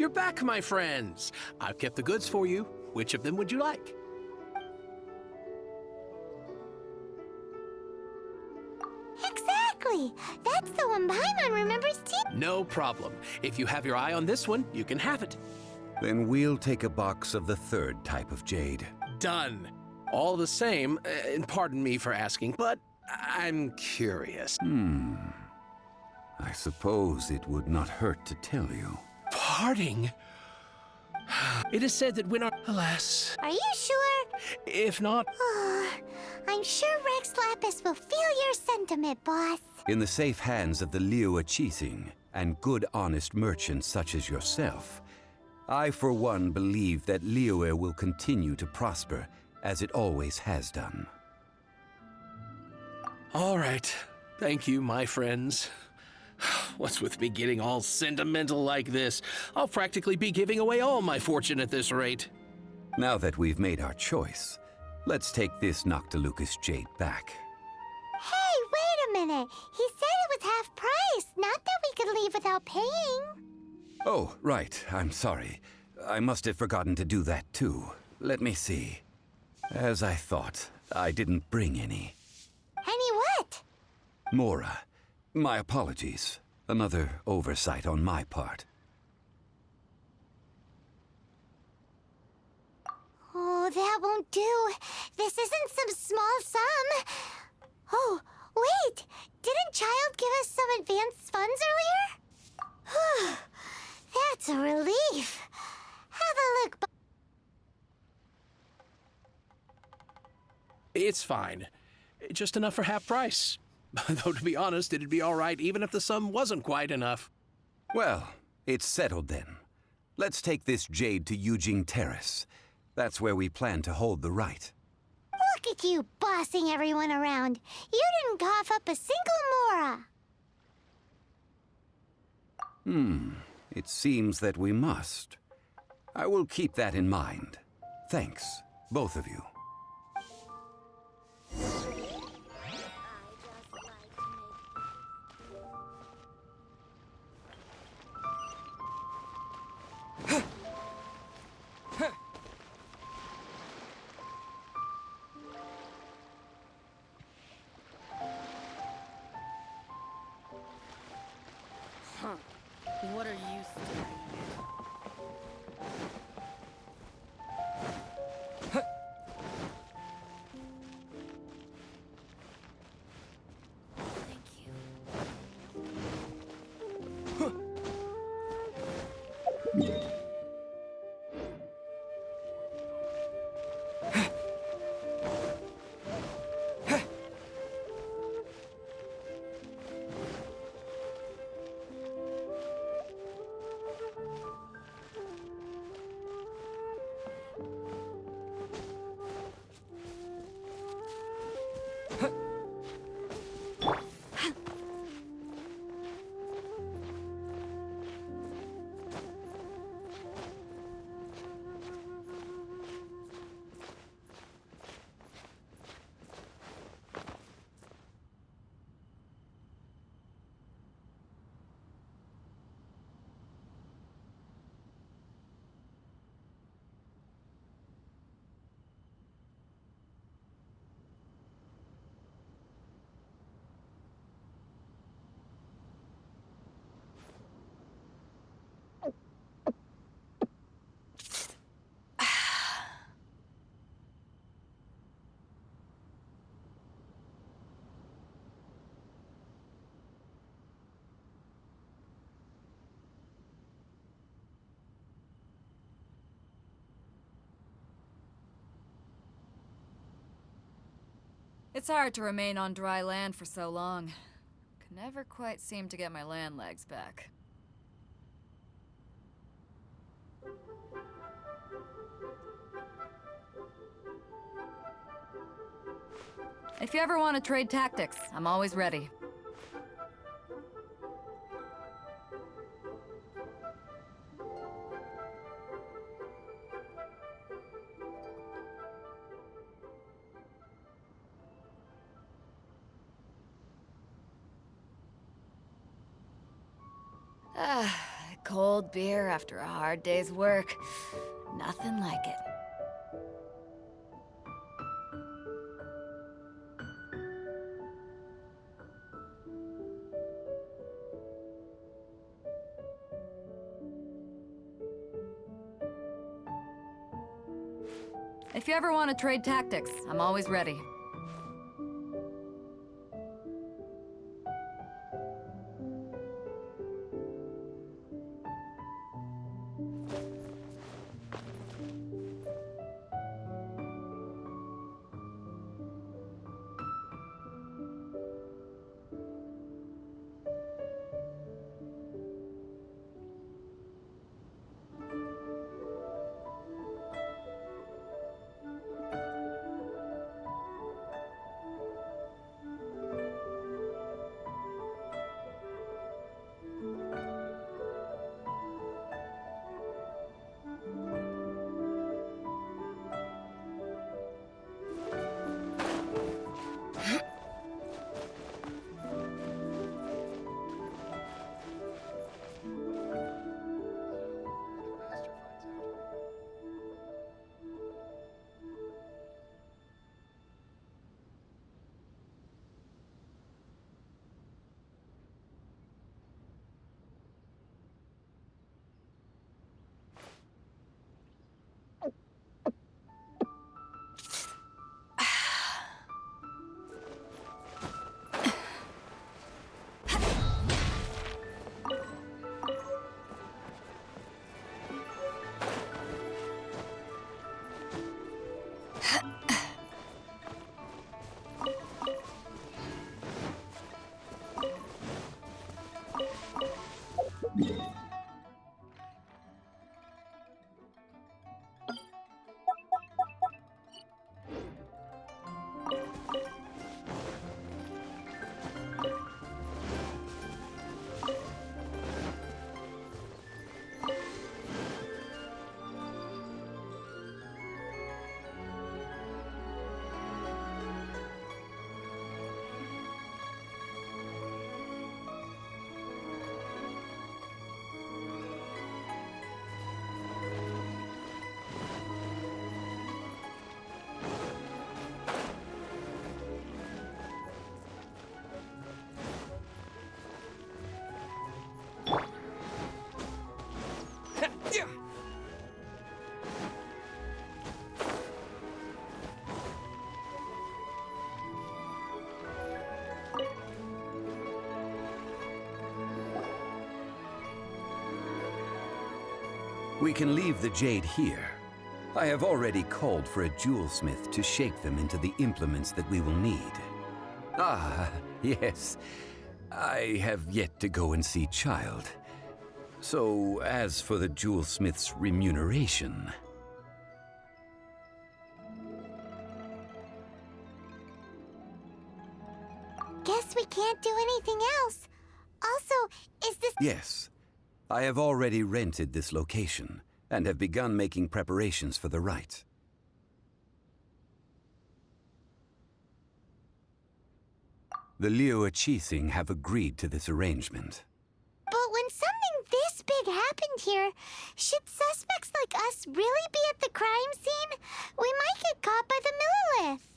You're back, my friends. I've kept the goods for you. Which of them would you like? Exactly! That's the one Paimon remembers too. No problem. If you have your eye on this one, you can have it. Then we'll take a box of the third type of jade. Done. All the same, and pardon me for asking, but I'm curious. I suppose it would not hurt to tell you. Parting? It is said that when our... Alas. Are you sure? If not... I'm sure Rex Lapis will feel your sentiment, boss. In the safe hands of the Liyue Qixing and good honest merchants such as yourself, I for one believe that Liyue will continue to prosper as it always has done. All right. Thank you, my friends. What's with me getting all sentimental like this? I'll practically be giving away all my fortune at this rate. Now that we've made our choice, let's take this Noctilucous jade back. Hey, wait a minute. He said it was half price, not that we could leave without paying. Oh, right. I'm sorry. I must have forgotten to do that too. Let me see. As I thought, I didn't bring any. Any what? Mora, my apologies. Another oversight on my part. Oh, that won't do. This isn't some small sum. Oh, wait! Didn't Child give us some advanced funds earlier? That's a relief. Have a look. It's fine. Just enough for half price. Though, to be honest, it'd be all right even if the sum wasn't quite enough. Well, it's settled then. Let's take this jade to Yujing Terrace. That's where we plan to hold the rite. Look at you bossing everyone around. You didn't cough up a single Mora. It seems that we must. I will keep that in mind. Thanks, both of you. What are you staring at? Thank you. It's hard to remain on dry land for so long. Can never quite seem to get my land legs back. If you ever want to trade tactics, I'm always ready. cold beer after a hard day's work. Nothing like it. If you ever want to trade tactics, I'm always ready. We can leave the jade here. I have already called for a jewelsmith to shape them into the implements that we will need. Ah, yes. I have yet to go and see Child. So, as for the jewelsmith's remuneration... Guess we can't do anything else. Also, is this... Yes. I have already rented this location, and have begun making preparations for the rite. The Liu Chising have agreed to this arrangement. But when something this big happened here, should suspects like us really be at the crime scene? We might get caught by the Millilith.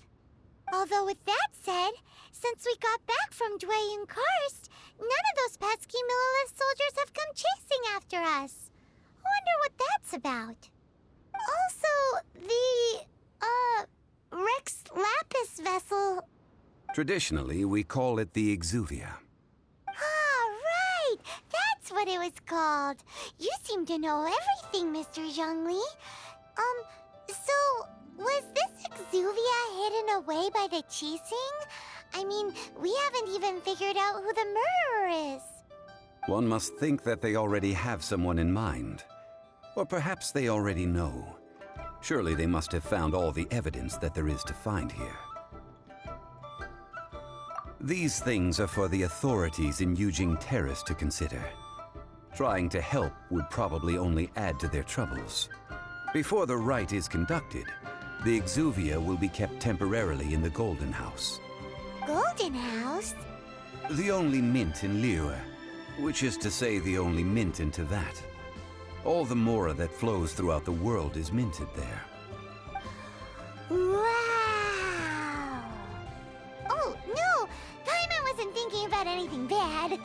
Although with that said, since we got back from Dway and Karst, none of those pesky Millilith soldiers have come chasing after us. Wonder what that's about. Also, the, Rex Lapis vessel... Traditionally, we call it the Exuvia. Ah, right! That's what it was called. You seem to know everything, Mr. Zhongli. So, was this Exuvia hidden away by the Qixing? I mean, we haven't even figured out who the murderer is. One must think that they already have someone in mind. Or perhaps they already know. Surely they must have found all the evidence that there is to find here. These things are for the authorities in Yujing Terrace to consider. Trying to help would probably only add to their troubles. Before the rite is conducted, the Exuvia will be kept temporarily in the Golden House. Golden House? The only mint in Liyue. which is to say the only mint into that. All the mora that flows throughout the world is minted there. Wow! Oh, no! Paimon wasn't thinking about anything bad.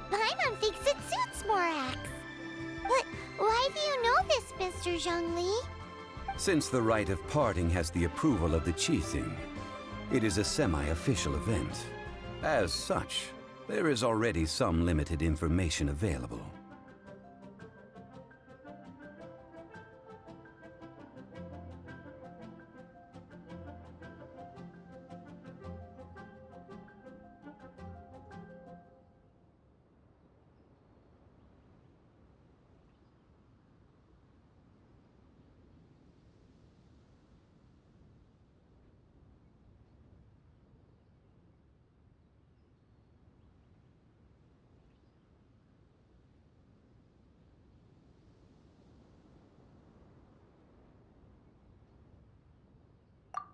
Paimon thinks it suits Morax. But why do you know this, Mr. Zhongli? Since the rite of parting has the approval of the Qixing, it is a semi-official event. As such, there is already some limited information available.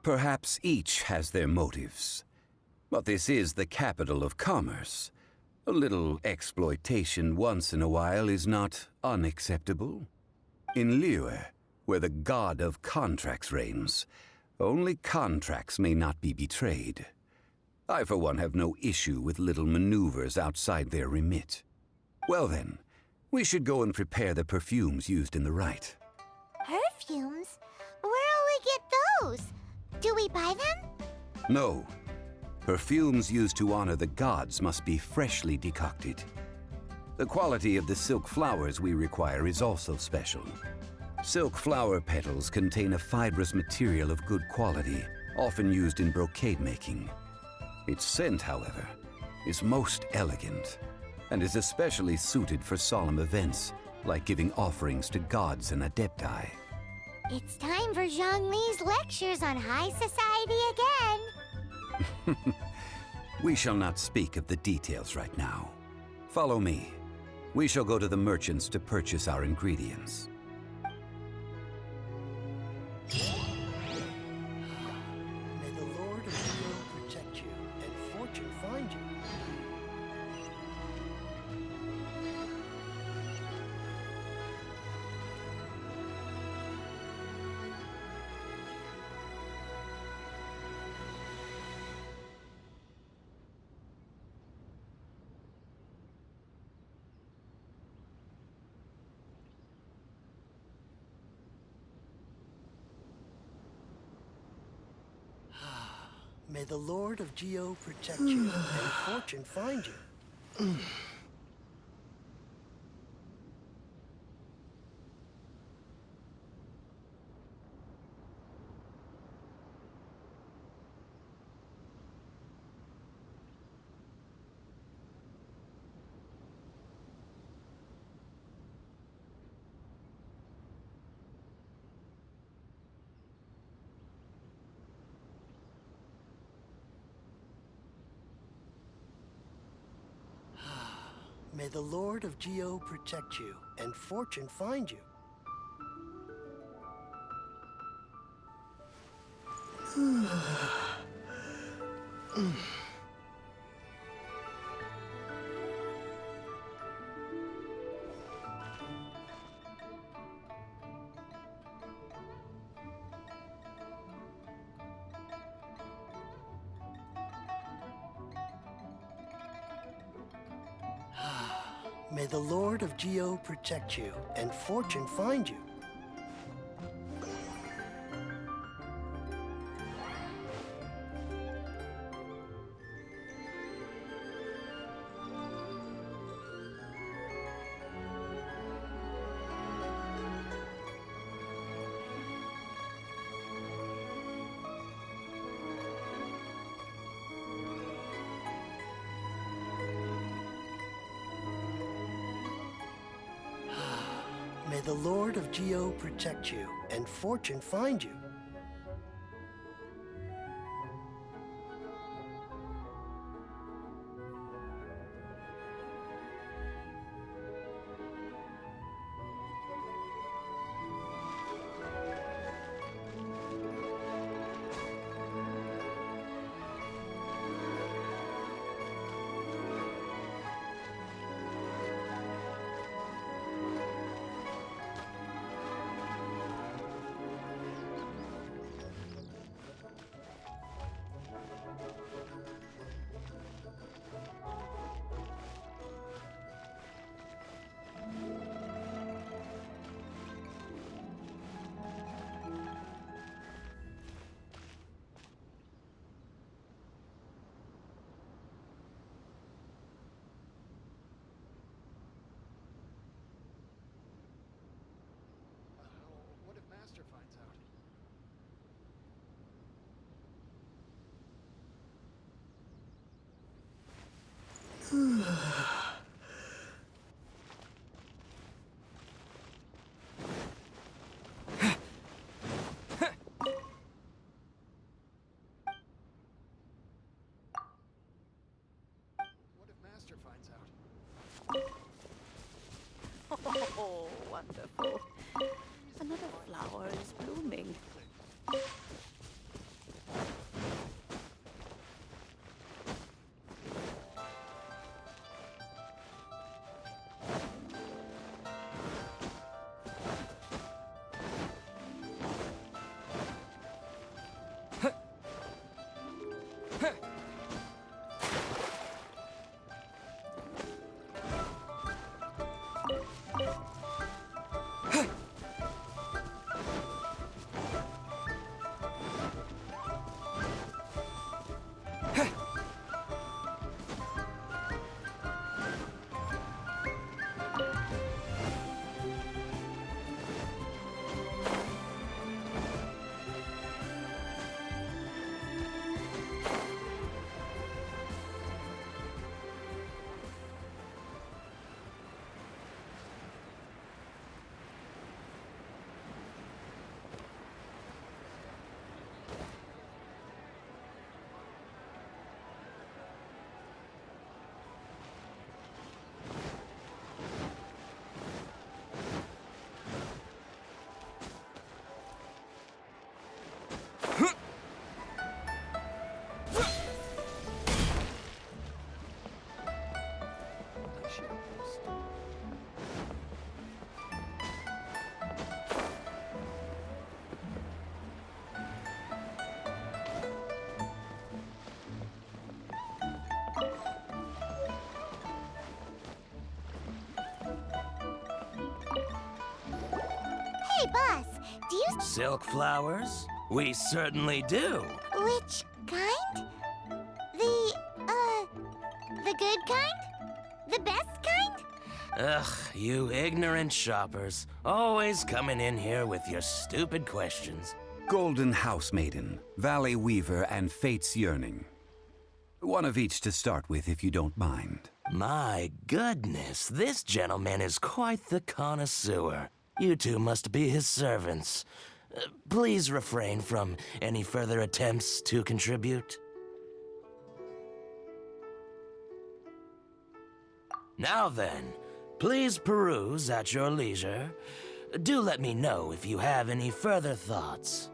Perhaps each has their motives. But this is the capital of commerce. A little exploitation once in a while is not unacceptable. In Liyue, where the god of contracts reigns, only contracts may not be betrayed. I, for one, have no issue with little maneuvers outside their remit. Well then, we should go and prepare the perfumes used in the rite. Perfumes? Where'll we get those? Do we buy them? No. Perfumes used to honor the gods must be freshly decocted. The quality of the silk flowers we require is also special. Silk flower petals contain a fibrous material of good quality, often used in brocade making. Its scent, however, is most elegant, and is especially suited for solemn events, like giving offerings to gods and adepti. It's time for Zhongli's lectures on high society again. We shall not speak of the details right now. Follow me. We shall go to the merchants to purchase our ingredients. May the Lord of the world protect you and fortune find you. May the Lord of Geo protect you and fortune find you. May the Lord of Geo protect you and fortune find you. May the Lord of Geo protect you and fortune find you. May the Lord of Geo protect you and fortune find you. Oh, wonderful. Another flower is blooming. Hey, boss, do you... Silk flowers? We certainly do. Which kind? The good kind? The best kind? Ugh, you ignorant shoppers. Always coming in here with your stupid questions. Golden Housemaiden, Valley Weaver, and Fate's Yearning. One of each to start with, if you don't mind. My goodness, this gentleman is quite the connoisseur. You two must be his servants. Please refrain from any further attempts to contribute. Now then, please peruse at your leisure. Do let me know if you have any further thoughts.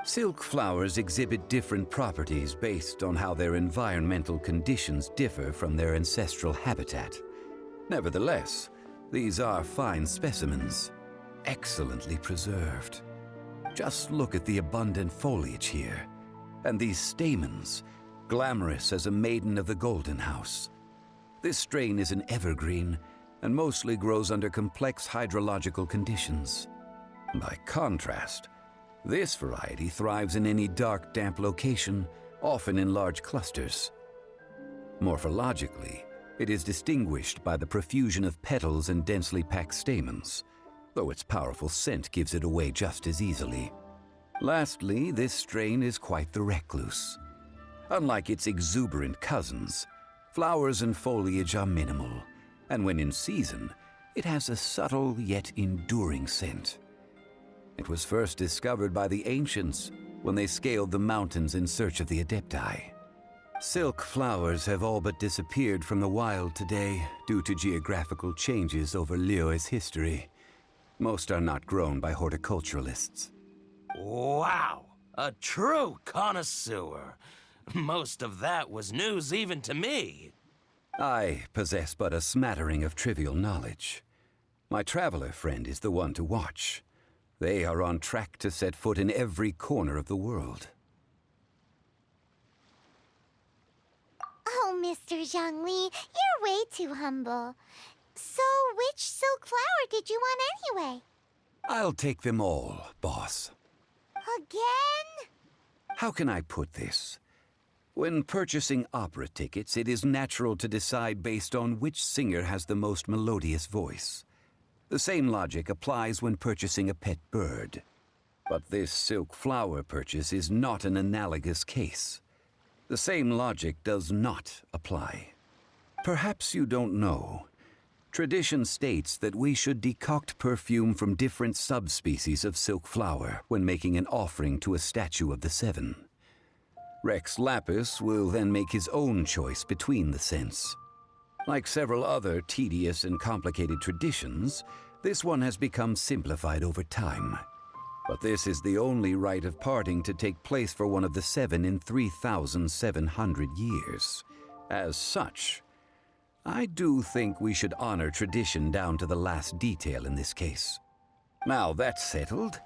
Silk flowers exhibit different properties based on how their environmental conditions differ from their ancestral habitat. Nevertheless, these are fine specimens, excellently preserved. Just look at the abundant foliage here, and these stamens, glamorous as a maiden of the Golden House. This strain is an evergreen and mostly grows under complex hydrological conditions. By contrast, this variety thrives in any dark, damp location, often in large clusters. Morphologically, it is distinguished by the profusion of petals and densely packed stamens, though its powerful scent gives it away just as easily. Lastly, this strain is quite the recluse. Unlike its exuberant cousins, flowers and foliage are minimal, and when in season, it has a subtle yet enduring scent. It was first discovered by the ancients when they scaled the mountains in search of the Adepti. Silk flowers have all but disappeared from the wild today due to geographical changes over Liyue's history. Most are not grown by horticulturalists. Wow! A true connoisseur. Most of that was news even to me. I possess but a smattering of trivial knowledge. My traveler friend is the one to watch. They are on track to set foot in every corner of the world. Oh, Mr. Zhongli, you're way too humble. So, which silk flower did you want anyway? I'll take them all, boss. Again? How can I put this? When purchasing opera tickets, it is natural to decide based on which singer has the most melodious voice. The same logic applies when purchasing a pet bird. But this silk flower purchase is not an analogous case. The same logic does not apply. Perhaps you don't know. Tradition states that we should decoct perfume from different subspecies of silk flower when making an offering to a statue of the Seven. Rex Lapis will then make his own choice between the scents. Like several other tedious and complicated traditions, this one has become simplified over time. But this is the only rite of parting to take place for one of the 7 in 3,700 years. As such, I do think we should honor tradition down to the last detail in this case. Now that's settled,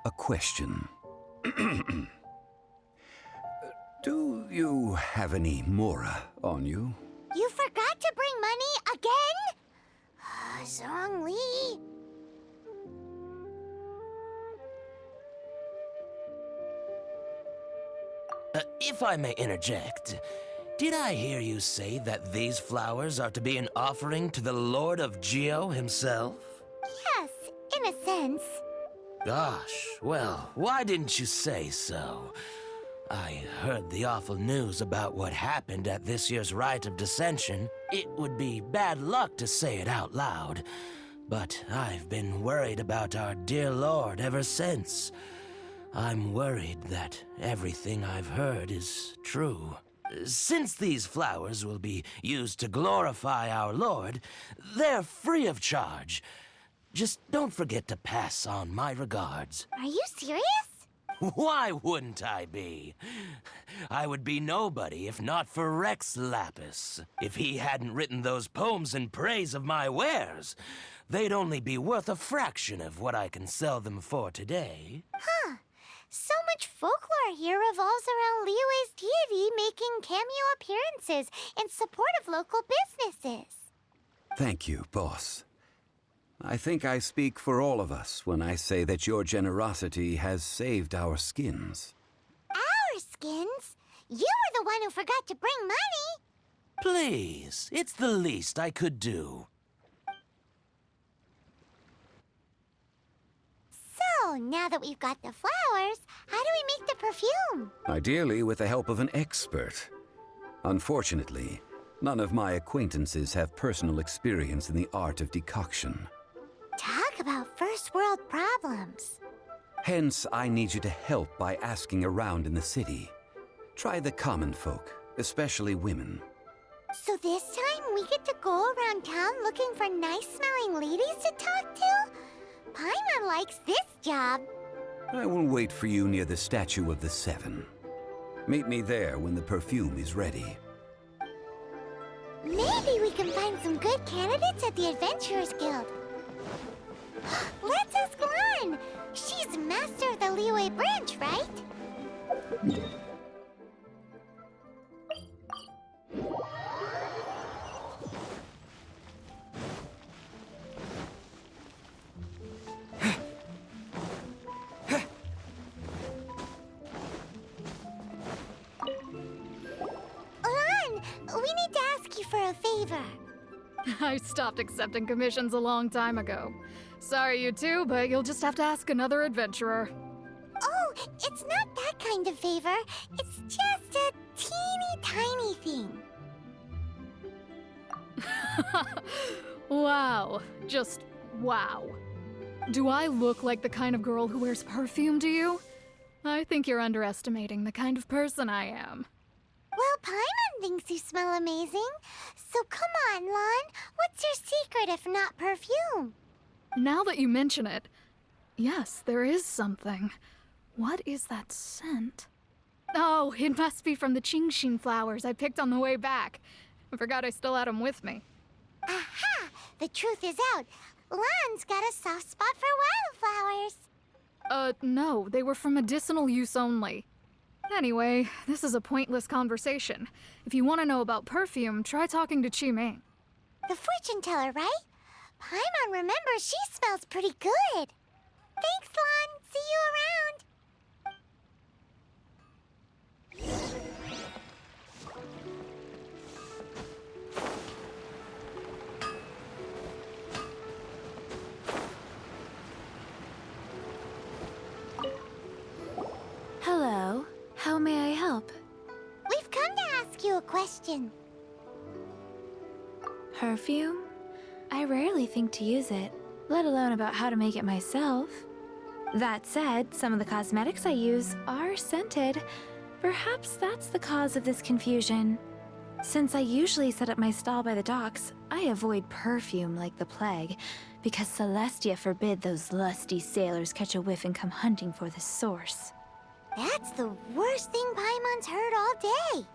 a question. Do you have any mora on you? You forgot to bring money again? Zhongli. If I may interject, did I hear you say that these flowers are to be an offering to the Lord of Geo himself? Yes, in a sense. Gosh, well, why didn't you say so? I heard the awful news about what happened at this year's Rite of Dissension. It would be bad luck to say it out loud, but I've been worried about our dear Lord ever since. I'm worried that everything I've heard is true. Since these flowers will be used to glorify our Lord, they're free of charge. Just don't forget to pass on my regards. Are you serious? Why wouldn't I be? I would be nobody if not for Rex Lapis. If he hadn't written those poems in praise of my wares, they'd only be worth a fraction of what I can sell them for today. Huh. So much folklore here revolves around Liyue's deity making cameo appearances in support of local businesses. Thank you, boss. I think I speak for all of us when I say that your generosity has saved our skins. Our skins? You were the one who forgot to bring money. Please, it's the least I could do. So, now that we've got the flowers, how do we make the perfume? Ideally with the help of an expert. Unfortunately, none of my acquaintances have personal experience in the art of decoction. Talk about first world problems. Hence, I need you to help by asking around in the city. Try the common folk, especially women. So this time we get to go around town looking for nice-smelling ladies to talk to? Paimon likes this job. I will wait for you near the statue of the 7. Meet me there when the perfume is ready. Maybe we can find some good candidates at the Adventurers Guild. Let's ask Lan. She's master of the Liyue branch, right? Lan, we need to ask you for a favor. I stopped accepting commissions a long time ago. Sorry, you two, but you'll just have to ask another adventurer. Oh, it's not that kind of favor. It's just a teeny tiny thing. Wow. Just wow. Do I look like the kind of girl who wears perfume to you? I think you're underestimating the kind of person I am. Well, Paimon thinks you smell amazing. So come on, Lan. What's your secret if not perfume? Now that you mention it, yes, there is something. What is that scent? Oh, it must be from the Genshin flowers I picked on the way back. I forgot I still had them with me. Aha! The truth is out. Lan's got a soft spot for wildflowers. No, they were for medicinal use only. Anyway, this is a pointless conversation. If you want to know about perfume, try talking to Qiming. The fortune teller, right? Paimon remembers she smells pretty good. Thanks, Lan. See you around. Hello. How may I help? We've come to ask you a question. Perfume? I rarely think to use it, let alone about how to make it myself. That said, some of the cosmetics I use are scented. Perhaps that's the cause of this confusion. Since I usually set up my stall by the docks, I avoid perfume like the plague, because Celestia forbid those lusty sailors catch a whiff and come hunting for the source. That's the worst thing Paimon's heard all day.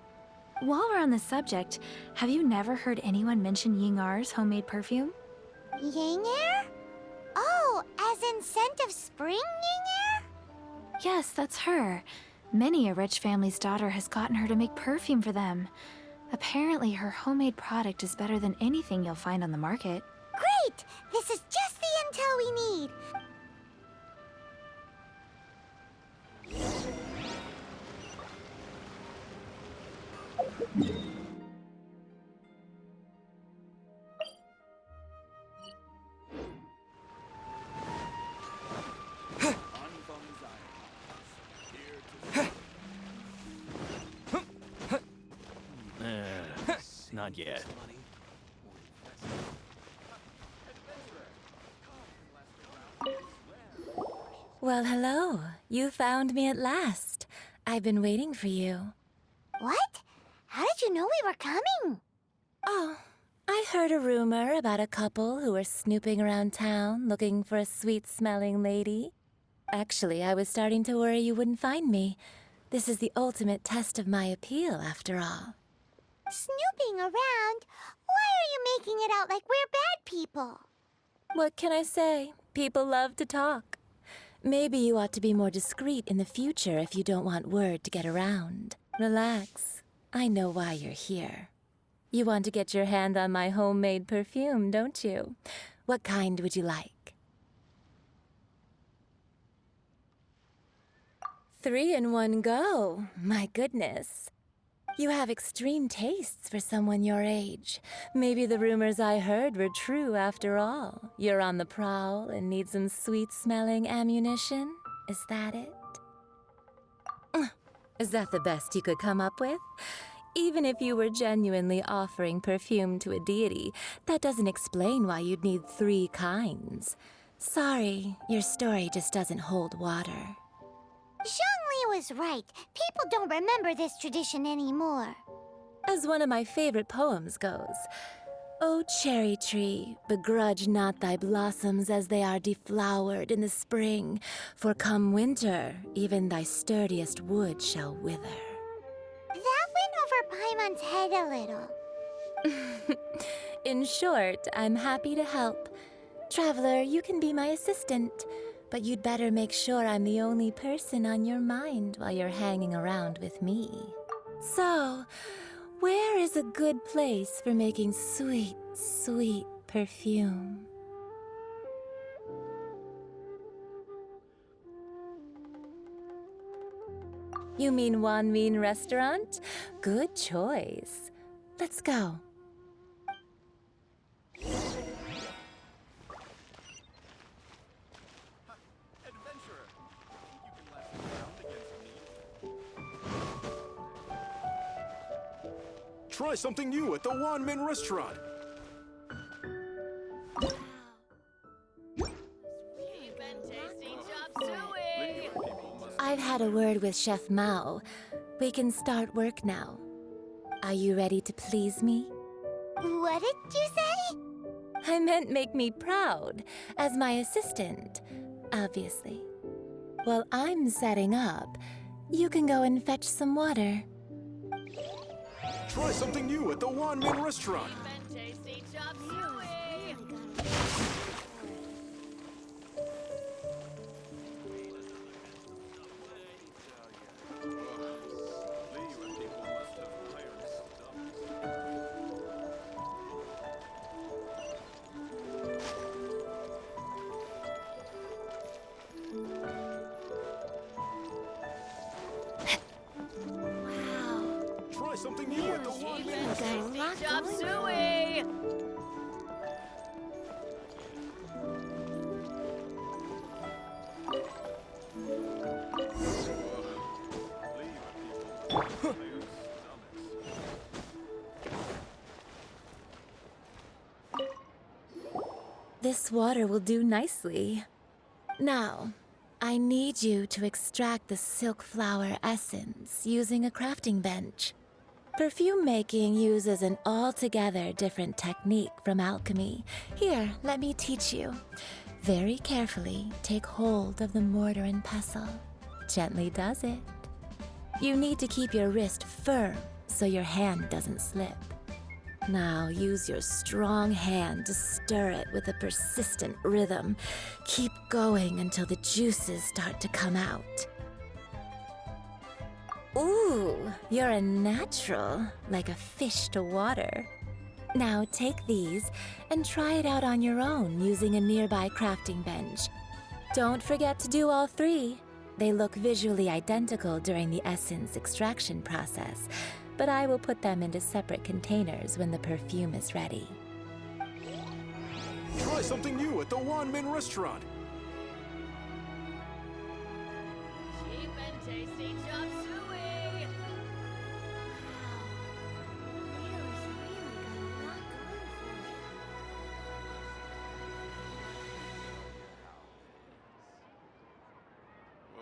While we're on the subject, have you never heard anyone mention Yingar's homemade perfume? Yingar? Oh, as in scent of spring, Yingar? Yes, that's her. Many a rich family's daughter has gotten her to make perfume for them. Apparently, her homemade product is better than anything you'll find on the market. Great! This is just the intel we need. Not yet. Well, hello. You found me at last. I've been waiting for you. What? How did you know we were coming? Oh, I heard a rumor about a couple who were snooping around town looking for a sweet-smelling lady. Actually, I was starting to worry you wouldn't find me. This is the ultimate test of my appeal, after all. Snooping around? Why are you making it out like we're bad people? What can I say? People love to talk. Maybe you ought to be more discreet in the future if you don't want word to get around. Relax. I know why you're here. You want to get your hand on my homemade perfume, don't you? What kind would you like? 3 in one go. My goodness. You have extreme tastes for someone your age. Maybe the rumors I heard were true after all. You're on the prowl and need some sweet-smelling ammunition? Is that it? Is that the best you could come up with? Even if you were genuinely offering perfume to a deity, that doesn't explain why you'd need 3 kinds. Sorry, your story just doesn't hold water. Zhongli was right. People don't remember this tradition anymore. As one of my favorite poems goes, "O cherry tree, begrudge not thy blossoms as they are deflowered in the spring, for come winter, even thy sturdiest wood shall wither." That went over Paimon's head a little. In short, I'm happy to help. Traveler, you can be my assistant. But you'd better make sure I'm the only person on your mind while you're hanging around with me. So, where is a good place for making sweet, sweet perfume? You mean Wanmin Restaurant? Good choice. Let's go. Try something new at the Wanmin Restaurant. I've had a word with Chef Mao. We can start work now. Are you ready to please me? What did you say? I meant make me proud, as my assistant, obviously. While I'm setting up, you can go and fetch some water. Try something new at the Wanmin Restaurant. Try something new at the Wanmin Restaurant. Chop suey! This water will do nicely. Now, I need you to extract the silk flower essence using a crafting bench. Perfume making uses an altogether different technique from alchemy. Here, let me teach you. Very carefully, take hold of the mortar and pestle. Gently does it. You need to keep your wrist firm so your hand doesn't slip. Now use your strong hand to stir it with a persistent rhythm. Keep going until the juices start to come out. Ooh, you're a natural, like a fish to water. Now take these and try it out on your own using a nearby crafting bench. Don't forget to do all three. They look visually identical during the essence extraction process, but I will put them into separate containers when the perfume is ready. Try something new at the Wanmin restaurant. Cheap and tasty chop suey.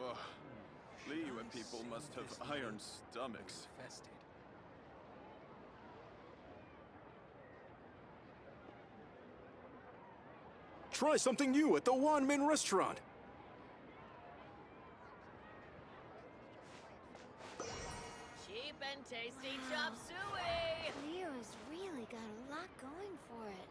Ugh. Liyue people must have iron stomachs. Try something new at the Wanmin restaurant. Cheap and tasty chop suey. Leo's really got a lot going for it.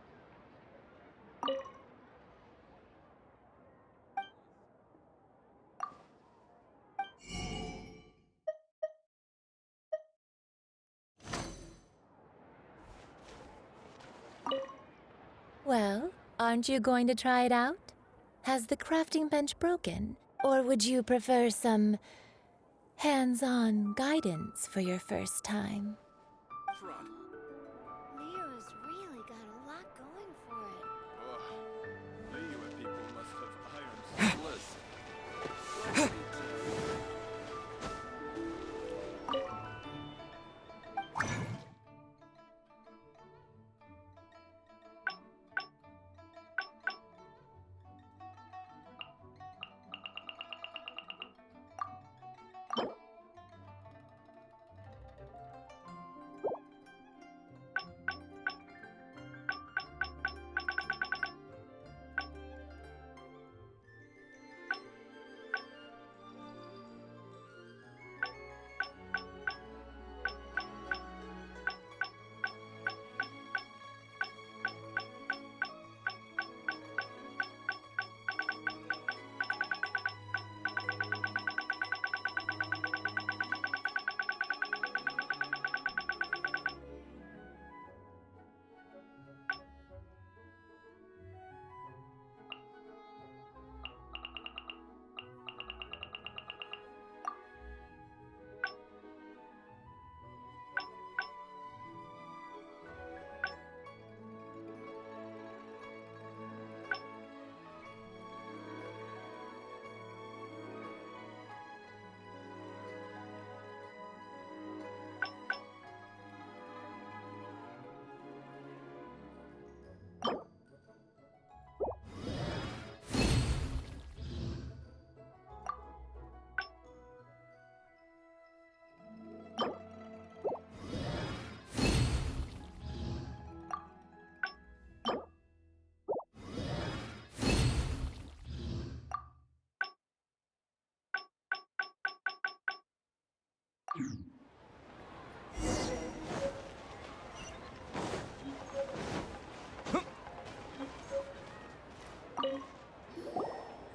Well, aren't you going to try it out? Has the crafting bench broken? Or would you prefer some hands-on guidance for your first time? Leo's really got a lot going for it. Ugh. Liyue people must have iron stomachs.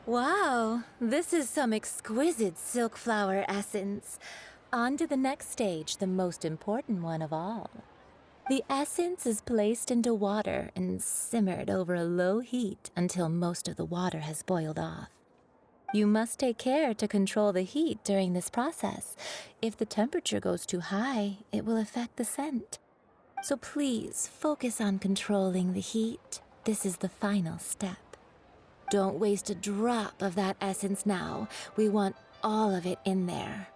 Wow, this is some exquisite silk flower essence. On to the next stage, the most important one of all. The essence is placed into water and simmered over a low heat until most of the water has boiled off. You must take care to control the heat during this process. If the temperature goes too high, it will affect the scent. So please focus on controlling the heat. This is the final step. Don't waste a drop of that essence now. We want all of it in there.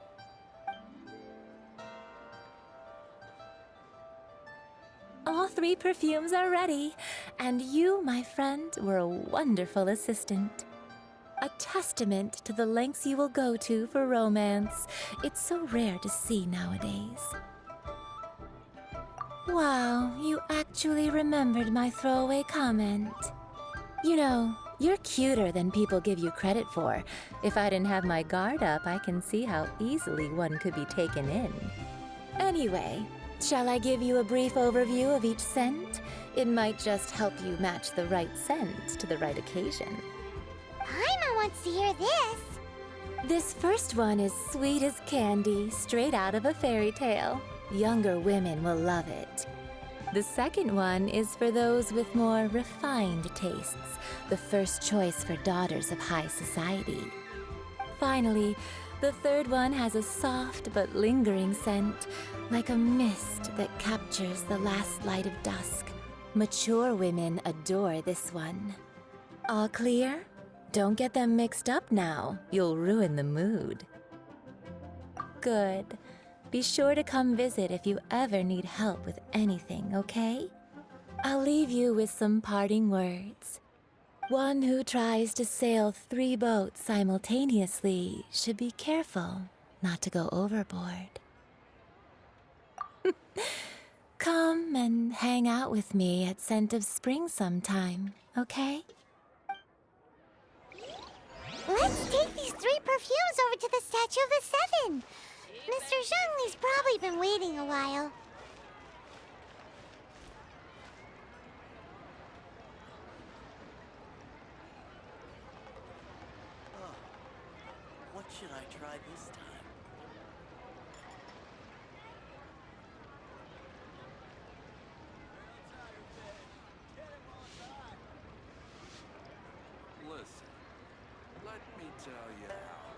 All 3 perfumes are ready, and you, my friend, were a wonderful assistant. A testament to the lengths you will go to for romance. It's so rare to see nowadays. Wow, you actually remembered my throwaway comment. You know, you're cuter than people give you credit for. If I didn't have my guard up, I can see how easily one could be taken in. Anyway, shall I give you a brief overview of each scent? It might just help you match the right scent to the right occasion. Paimon wants to hear this. This first one is sweet as candy, straight out of a fairy tale. Younger women will love it. The second one is for those with more refined tastes, the first choice for daughters of high society. Finally, the third one has a soft but lingering scent, like a mist that captures the last light of dusk. Mature women adore this one. All clear? Don't get them mixed up now. You'll ruin the mood. Good. Be sure to come visit if you ever need help with anything, okay? I'll leave you with some parting words. One who tries to sail 3 boats simultaneously should be careful not to go overboard. Come and hang out with me at Scent of Spring sometime, okay? Let's take these 3 perfumes over to the Statue of the Seven. Mr. Zhongli's probably been waiting a while. Oh, what should I try this time? Listen, let me tell you how